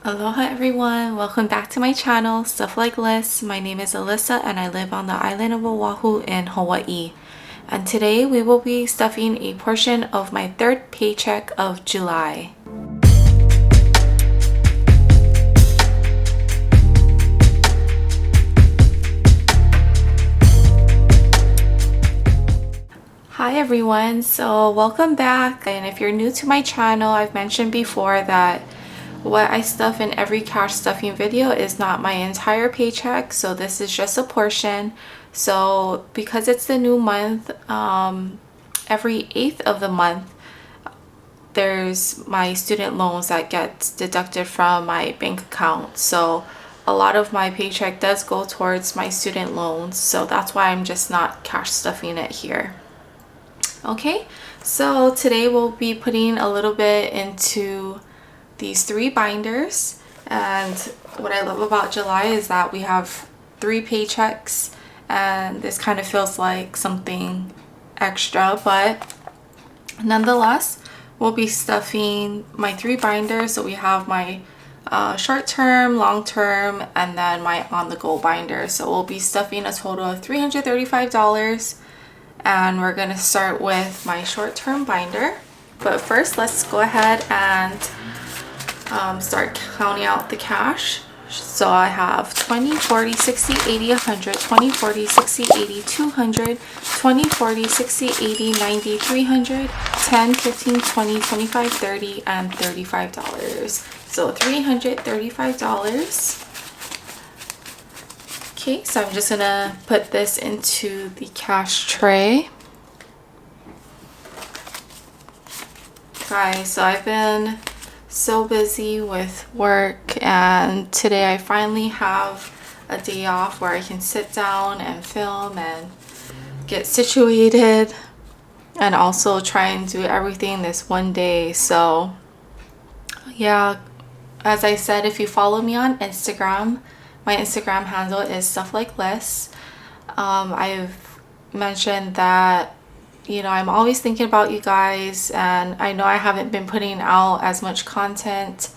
Aloha everyone, welcome back to my channel, Stuff Like Lists. My name is Alyssa and I live on the island of Oahu in Hawaii. And today we will be stuffing a portion of my third paycheck of July. Hi everyone, so welcome back. And if you're new to my channel, I've mentioned before that what I stuff in every cash stuffing video is not my entire paycheck, so this is just a portion. So because it's the new month, every 8th of the month there's my student loans that gets deducted from my bank account. So a lot of my paycheck does go towards my student loans, so that's why I'm just not cash stuffing it here. Okay, so today we'll be putting a little bit into these 3 binders, and what I love about July is that we have 3 paychecks, and this kind of feels like something extra, but nonetheless we'll be stuffing my 3 binders. So we have my short-term, long-term, and then my on-the-go binder. So we'll be stuffing a total of $335, and we're gonna start with my short-term binder. But first, let's go ahead and start counting out the cash. So I have 20, 40, 60, 80, 100, 20, 40, 60, 80, 200, 20, 40, 60, 80, 90, 300, 10, 15, 20, 25, 30, and $35. So $335. Okay, so I'm just gonna put this into the cash tray. Guys, so I've been so busy with work, and today I finally have a day off where I can sit down and film and get situated and also try and do everything this one day. So yeah, as I said, if you follow me on Instagram, my Instagram handle is Stuff Like Lists. I've mentioned that, you know, I'm always thinking about you guys, and I know I haven't been putting out as much content,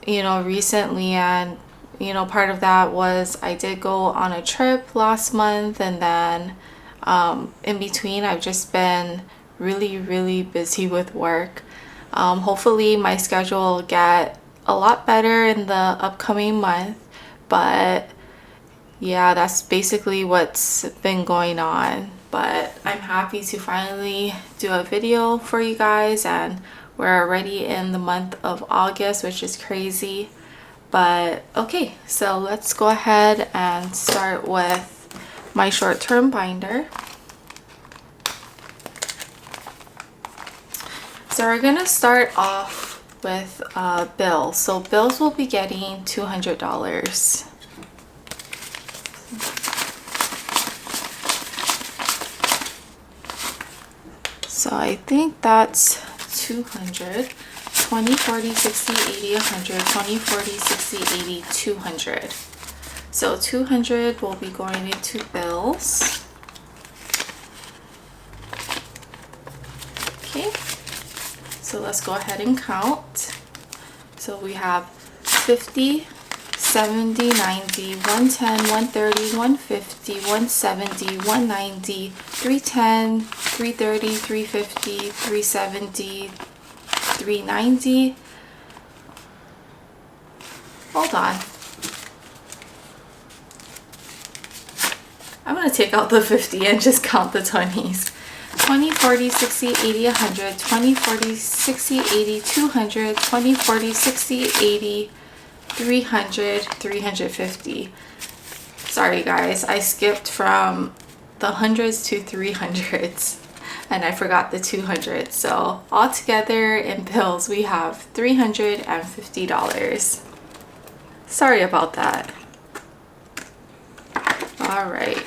you know, recently, and you know, part of that was I did go on a trip last month, and then in between I've just been really busy with work. Hopefully my schedule will get a lot better in the upcoming month, but yeah, that's basically what's been going on. But I'm happy to finally do a video for you guys, and we're already in the month of August, which is crazy. But okay, so let's go ahead and start with my short-term binder. So we're gonna start off with bills. So bills will be getting $200. So I think that's 200, 20, 40, 60, 80, 100, 20, 40, 60, 80, 200. So 200 will be going into bills. Okay, so let's go ahead and count. So we have 50, 70, 90, 110, 130, 150, 170, 190, 310, 330, 350, 370, 390. Hold on. I'm going to take out the 50 and just count the 20s. 20, 40, 60, 80, 100, 20, 40, 60, 80, 200, 20, 40, 60, 80, 300, 350. Sorry guys, I skipped from the hundreds to 300s and I forgot the 200. So altogether in bills we have $350. Sorry about that. All right.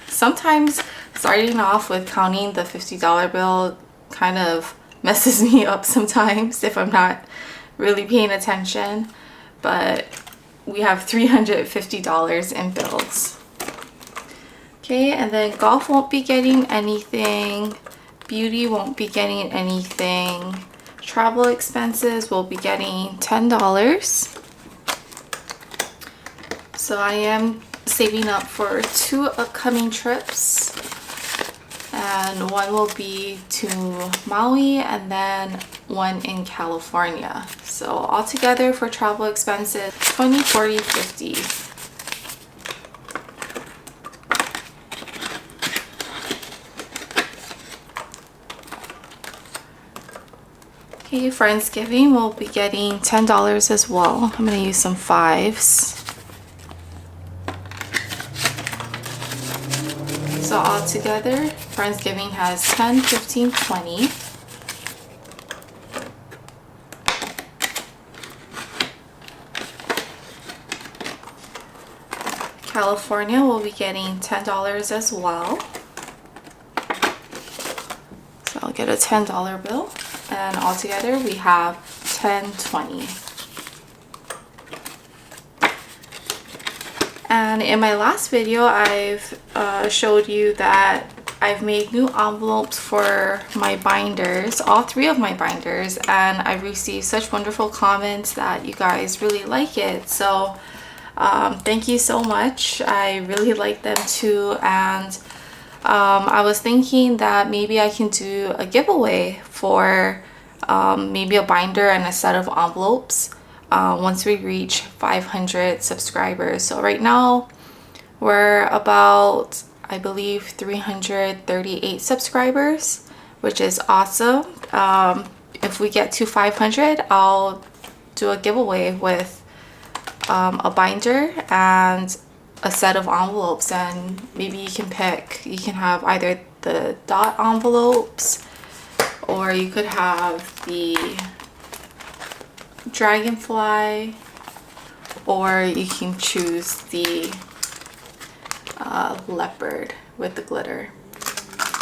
Sometimes starting off with counting the $50 bill kind of messes me up sometimes if I'm not really paying attention, but we have $350 in bills. Okay, and then golf won't be getting anything, beauty won't be getting anything, Travel expenses will be getting $10. So I am saving up for 2 upcoming trips, and one will be to Maui and then one in California. So altogether for travel expenses, 20, 40, 50. Okay, Friendsgiving will be getting $10 as well. I'm going to use some 5s. So all together, Friendsgiving has 10, 15, 20. California will be getting $10 as well. So I'll get a $10 bill. And all together we have 10, 20. And in my last video, I've showed you that I've made new envelopes for my binders, all 3 of my binders, and I've received such wonderful comments that you guys really like it. So thank you so much. I really like them too, and I was thinking that maybe I can do a giveaway for maybe a binder and a set of envelopes once we reach 500 subscribers. So right now we're about, I believe, 338 subscribers, which is awesome. If we get to 500, I'll do a giveaway with a binder and a set of envelopes, and maybe you can pick. You can have either the dot envelopes, or you could have the dragonfly, or you can choose the leopard with the glitter.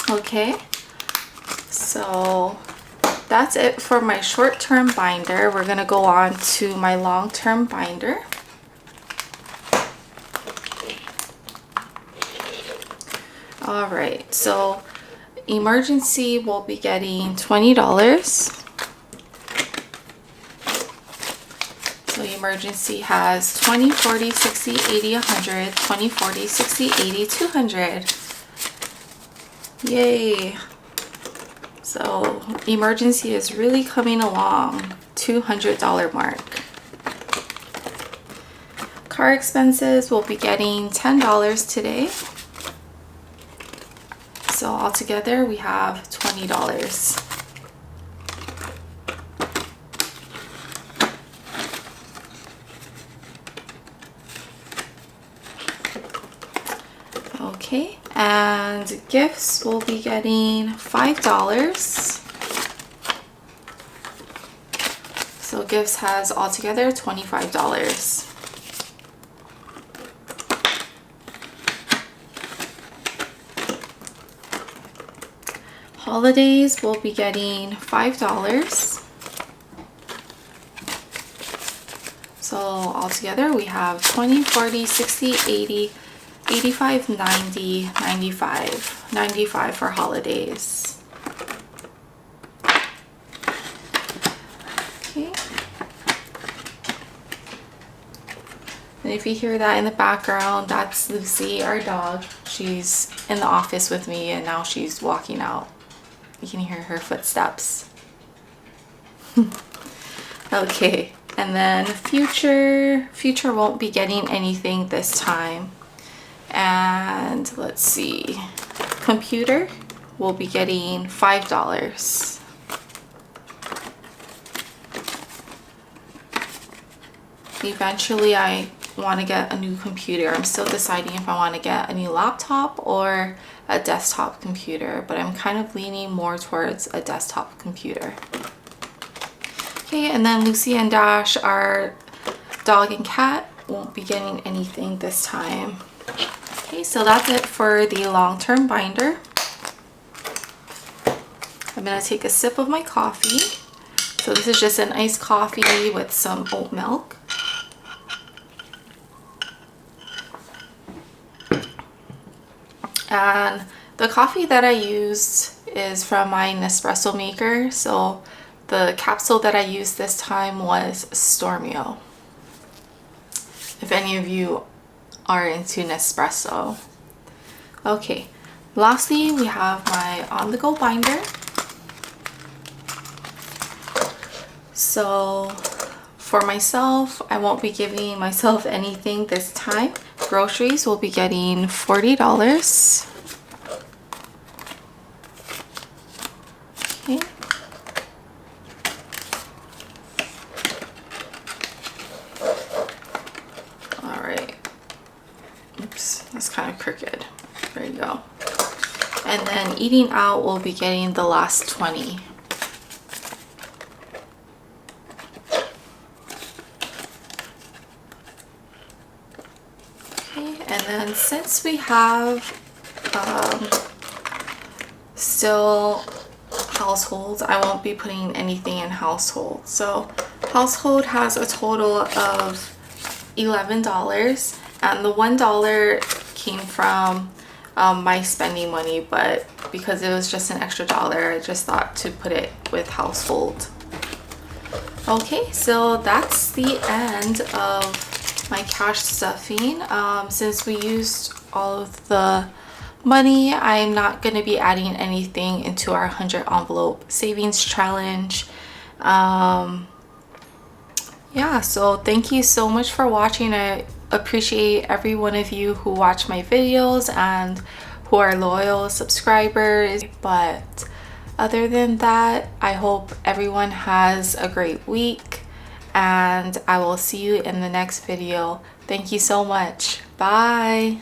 Okay, so that's it for my short-term binder. We're gonna go on to my long-term binder. All right, so emergency will be getting $20. So emergency has 20, 40, 60, 80, 100, 20, 40, 60, 80, 200. Yay. So emergency is really coming along. $200 mark. Car expenses will be getting $10 today. So altogether we have $20. Okay, and gifts will be getting $5. So gifts has altogether $25. Holidays will be getting $5. So altogether we have 20, 40, 60, 80, 85, 90, 95. 95 for holidays. Okay. And if you hear that in the background, that's Lucy, our dog. She's in the office with me and now she's walking out. You can hear her footsteps. Okay, and then future won't be getting anything this time. And let's see, computer will be getting $5. Eventually I want to get a new computer. I'm still deciding if I want to get a new laptop or a desktop computer, but I'm kind of leaning more towards a desktop computer. Okay, and then Lucy and Dash, our dog and cat, won't be getting anything this time. Okay, so that's it for the long-term binder. I'm gonna take a sip of my coffee. So this is just an iced coffee with some oat milk. And the coffee that I used is from my Nespresso maker. So The capsule that I used this time was Stormio, if any of you are into Nespresso. Okay, lastly we have my on-the-go binder. So for myself, I won't be giving myself anything this time. Groceries will be getting $40. Okay. All right. Oops, that's kind of crooked. There you go. And then eating out will be getting the last 20. And then since we have still households, I won't be putting anything in household. So household has a total of $11, and the $1 came from my spending money, but because it was just an extra dollar, I just thought to put it with household. Okay, so that's the end of my cash stuffing. Since we used all of the money, I'm not going to be adding anything into our 100 envelope savings challenge. Yeah, so thank you so much for watching. I appreciate every one of you who watch my videos and who are loyal subscribers. But other than that, I hope everyone has a great week, and I will see you in the next video. Thank you so much. Bye.